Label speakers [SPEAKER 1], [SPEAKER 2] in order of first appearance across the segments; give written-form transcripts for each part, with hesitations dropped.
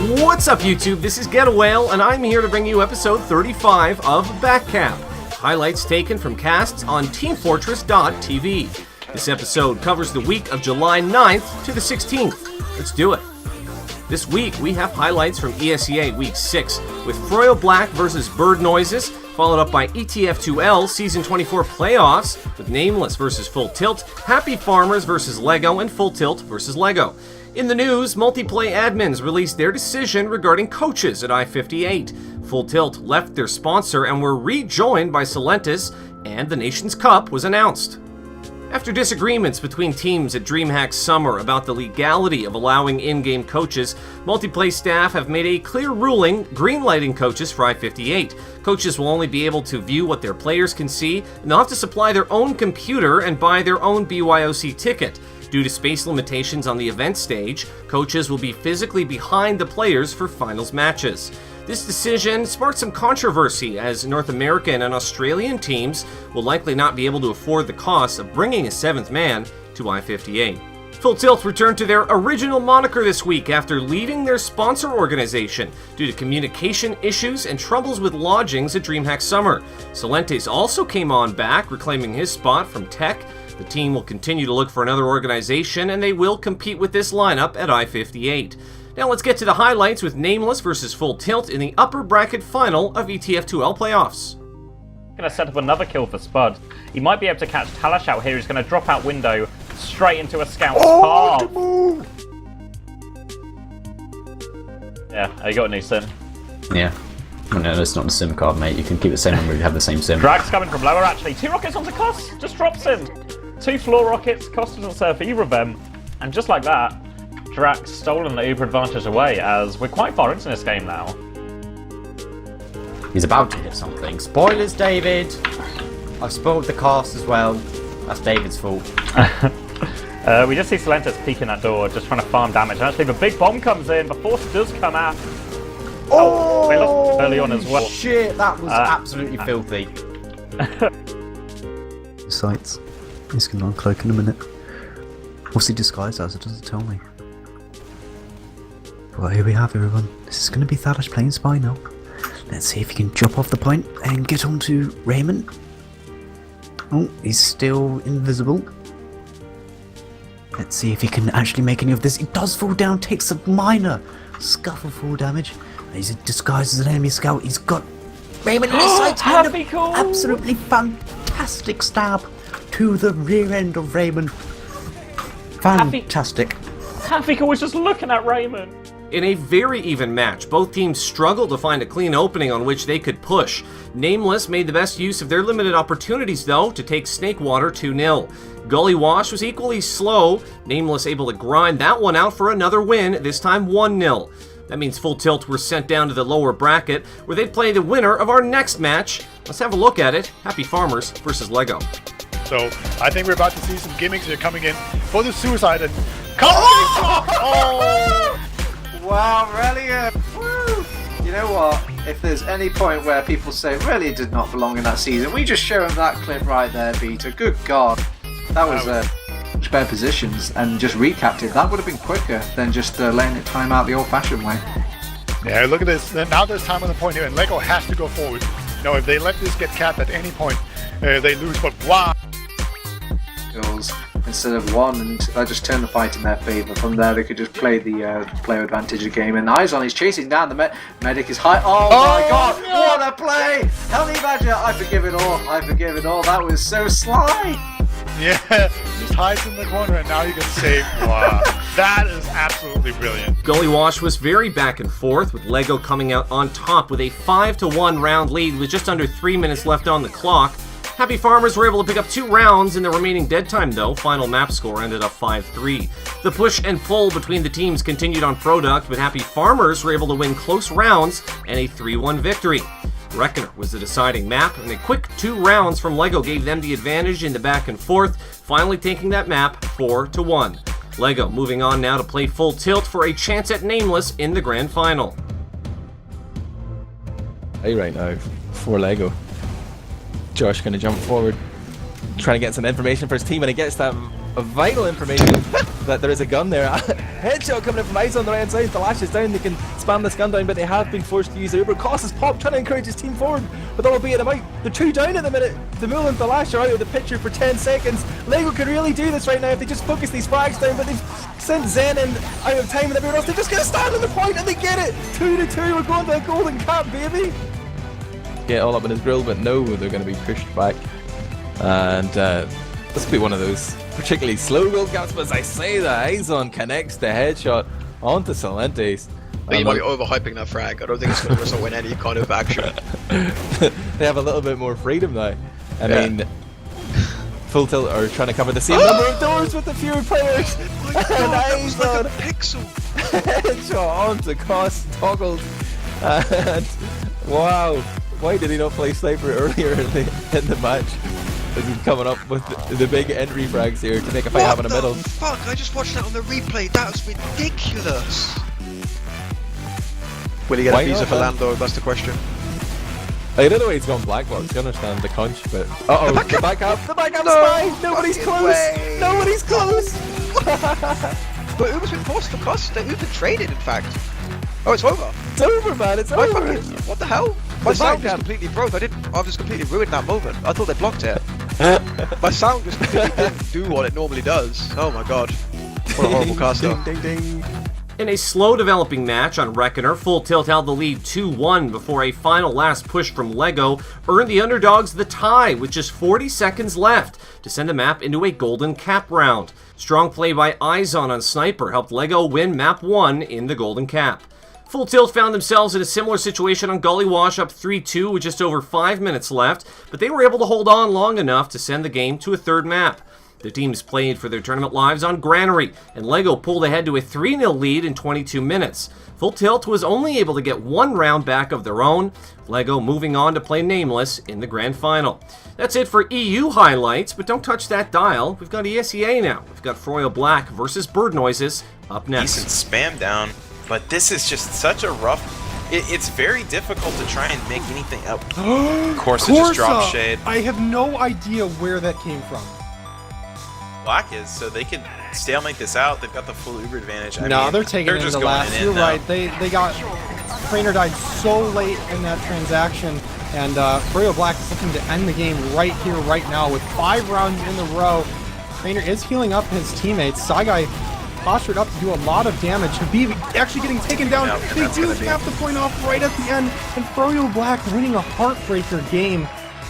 [SPEAKER 1] What's up, YouTube? This is Getawhale, and I'm here to bring you episode 35 of Backcap. Highlights taken from casts on TeamFortress.tv. This episode covers the week of July 9th to the 16th. Let's do it. This week, we have highlights from ESEA Week 6, with FROYO BLACK versus Bird Noises, followed up by ETF2L Season 24 playoffs, with nameLess versus Full Tilt, Happy Farmers versus LEGO, and Full Tilt versus LEGO. In the news, Multiplay admins released their decision regarding coaches at i58. Full Tilt left their sponsor and were rejoined by Celentis, and the Nations Cup was announced. After disagreements between teams at DreamHack Summer about the legality of allowing in-game coaches, Multiplay staff have made a clear ruling greenlighting coaches for i58. Coaches will only be able to view what their players can see, and they'll have to supply their own computer and buy their own BYOC ticket. Due to space limitations on the event stage, coaches will be physically behind the players for finals matches. This decision sparked some controversy, as North American and Australian teams will likely not be able to afford the cost of bringing a seventh man to i58. Full Tilt returned to their original moniker this week after leaving their sponsor organization due to communication issues and troubles with lodgings at DreamHack Summer. Celentis also came on back, reclaiming his spot from Tech. The team will continue to look for another organization, and they will compete with this lineup at i58. Now let's get to the highlights with nameLess versus Full Tilt in the upper bracket final of ETF2L playoffs.
[SPEAKER 2] Going to set up another kill for Spud. He might be able to catch Talash out here. He's going to drop out window straight into a scout's path. Yeah, you got a new sim.
[SPEAKER 3] Yeah. Oh, no, it's not a sim card, mate. You can keep the same number, you have the same sim.
[SPEAKER 2] Drag's coming from lower, actually. 2 rockets onto Koss. Just drops him. 2 floor rockets. Koss doesn't serve for either of them. And just like that, Drag's stolen the Uber advantage away, as we're quite far into this game now.
[SPEAKER 3] He's about to hit something. Spoilers, David! I've spoiled the cast as well. That's David's fault.
[SPEAKER 2] We just see Celentis peeking that door, just trying to farm damage. And actually, the big bomb comes in. The force does come out. Oh, they lost early on as well.
[SPEAKER 3] Shit, that was absolutely filthy.
[SPEAKER 4] Sights. He's going to uncloak in a minute. What's he disguised as? It doesn't tell me. Well, here we have everyone. This is going to be Thalash playing Spy now. Let's see if he can jump off the point and get onto Raymond. Oh, he's still invisible. Let's see if he can actually make any of this. He does fall down, takes a minor scuffle fall damage. He's disguised as an enemy scout. He's got Raymond in his sights. Absolutely fantastic stab to the rear end of Raymond. Fantastic.
[SPEAKER 2] Hafika was just looking at Raymond.
[SPEAKER 1] In a very even match, both teams struggled to find a clean opening on which they could push. nameLess made the best use of their limited opportunities, though, to take Snakewater 2-0. Gully Wash was equally slow, nameLess able to grind that one out for another win, this time 1-0. That means Full Tilt were sent down to the lower bracket, where they'd play the winner of our next match. Let's have a look at it. Happy Farmers versus LEGO.
[SPEAKER 5] So, I think we're about to see some gimmicks here coming in for the suicide and...
[SPEAKER 6] Wow, Reliant! Woo! You know what? If there's any point where people say Reliant did not belong in that season, we just show them that clip right there, Beta. Good God. That was much better positions, and just recapped it. That would have been quicker than just letting it time out the old-fashioned way.
[SPEAKER 5] Yeah, look at this. Now there's time on the point here, and LEGO has to go forward. You know, if they let this get capped at any point, they lose, but wow!
[SPEAKER 6] Goals instead of one, and that just turned the fight in their favour. From there, they could just play the player advantage of game. And eyes on, he's chasing down the medic is high. Oh my God! No. What a play! Tell me about it. I forgive it all. I forgive it all. That was so sly.
[SPEAKER 5] Yeah, just hides in the corner, and now you can save. Wow, that is absolutely brilliant.
[SPEAKER 1] Gully Wash was very back and forth, with LEGO coming out on top with a 5-1 round lead with just under 3 minutes left on the clock. Happy Farmers were able to pick up 2 rounds in the remaining dead time, though. Final map score ended up 5-3. The push and pull between the teams continued on Product, but Happy Farmers were able to win close rounds and a 3-1 victory. Reckoner was the deciding map, and a quick 2 rounds from LEGO gave them the advantage in the back and forth, finally taking that map 4-1. LEGO moving on now to play Full Tilt for a chance at nameLess in the grand final.
[SPEAKER 7] Hey, right now, for LEGO. Josh going to jump forward, trying to get some information for his team, and he gets that vital information. that there is a gun there. Headshot coming in from Ice on the right side. The lash is down. They can spam this gun down, but they have been forced to use the Uber. Cost is pop, trying to encourage his team forward, but that'll be it. They're 2 down at the minute. The Mule and the Lash are out of the picture for 10 seconds. Lego can really do this right now if they just focus these frags down, but they've sent Zen in out of time and everyone else. They're just going to stand on the point and they get it. 2-2. We're going to a golden cap, baby. Get all up in his grill, but no, they're going to be pushed back. And this will be one of those particularly slow gold caps, but as I say that, Izon connects the headshot onto Salentes.
[SPEAKER 8] You might be overhyping that frag. I don't think it's going to result in any kind of action.
[SPEAKER 7] They have a little bit more freedom now. I mean, Full Tilt are trying to cover the same number of doors with the fewer players.
[SPEAKER 8] Oh my God, that was like a pixel.
[SPEAKER 7] Headshot onto Cost, toggled. And wow, why did he not play Sniper earlier in the match? As he's coming up with the big entry frags here to make a fight happen in the middle.
[SPEAKER 8] Fuck, I just watched that on the replay. That was ridiculous. Will he get a visa for Lando? That's the question.
[SPEAKER 7] I don't know why he's gone black box. I understand the conch, but the Backcap spy. Nobody's close. Nobody's close.
[SPEAKER 8] But Uber's been forced for cost. They've been traded, in fact. Oh, it's over.
[SPEAKER 7] It's over, man. It's over.
[SPEAKER 8] What the hell? My sound just completely broke. I've just completely ruined that moment. I thought they blocked it. My sound just completely didn't do what it normally does. Oh my god. What a horrible caster.
[SPEAKER 7] Ding, ding, ding.
[SPEAKER 1] In a slow developing match on Reckoner, Full Tilt held the lead 2-1 before a final last push from Lego earned the underdogs the tie with just 40 seconds left to send the map into a golden cap round. Strong play by Izon on Sniper helped Lego win map 1 in the golden cap. Full Tilt found themselves in a similar situation on Gully Wash, up 3-2 with just over 5 minutes left, but they were able to hold on long enough to send the game to a third map. The teams played for their tournament lives on Granary, and Lego pulled ahead to a 3-0 lead in 22 minutes. Full Tilt was only able to get 1 round back of their own, Lego moving on to play Nameless in the grand final. That's it for EU highlights, but don't touch that dial. We've got ESEA now. We've got FROYO Black versus Bird Noises up next.
[SPEAKER 9] Decent spam down, but this is just such a rough... It's very difficult to try and make anything up. Corsa just dropped shade.
[SPEAKER 10] I have no idea where that came from.
[SPEAKER 9] Black is, so they can stalemate this out. They've got the full Uber advantage. I mean,
[SPEAKER 10] They're taking it in the last. You're right. They got... Trainer died so late in that transaction, and FROYO Black is looking to end the game right here, right now, with 5 rounds in a row. Trainer is healing up his teammates. Saigai postured up to do a lot of damage. Habib actually getting taken down. They do have the point off right at the end, and FROYO Black winning a heartbreaker game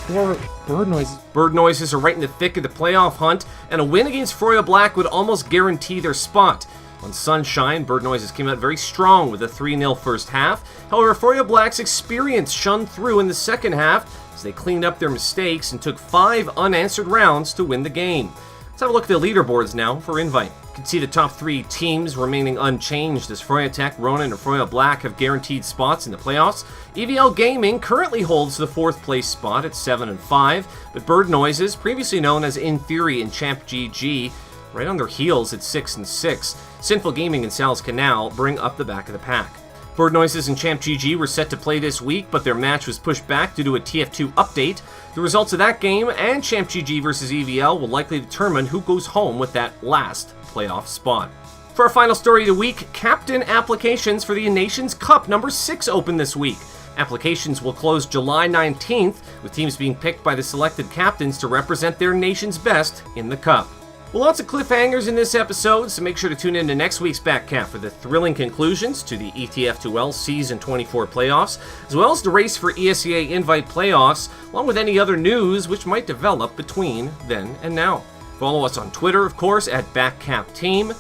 [SPEAKER 10] for Bird Noises.
[SPEAKER 1] Bird Noises are right in the thick of the playoff hunt, and a win against FROYO Black would almost guarantee their spot. On Sunshine, Bird Noises came out very strong with a 3-0 first half. However, FROYO Black's experience shone through in the second half as they cleaned up their mistakes and took 5 unanswered rounds to win the game. Let's have a look at the leaderboards now for Invite. You can see the top 3 teams remaining unchanged as FROYO Ronin, and FROYO Black have guaranteed spots in the playoffs. EVL Gaming currently holds the 4th place spot at 7-5, but Bird Noises, previously known as In Theory and Champ GG, right on their heels at 6-6. Sinful Gaming and Sal's Canal bring up the back of the pack. Bird Noises and Champ GG were set to play this week, but their match was pushed back due to a TF2 update. The results of that game and Champ GG versus EVL will likely determine who goes home with that last playoff spot. For our final story of the week, captain applications for the Nations Cup number 6 open this week. Applications will close July 19th, with teams being picked by the selected captains to represent their nation's best in the Cup. Well, lots of cliffhangers in this episode, so make sure to tune in to next week's Backcap for the thrilling conclusions to the ETF2L Season 24 playoffs, as well as the race for ESEA Invite playoffs, along with any other news which might develop between then and now. Follow us on Twitter, of course, at Backcap Team.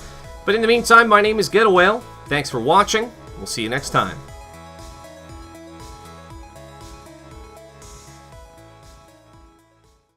[SPEAKER 1] But in the meantime, my name is GetAWhale. Thanks for watching. We'll see you next time.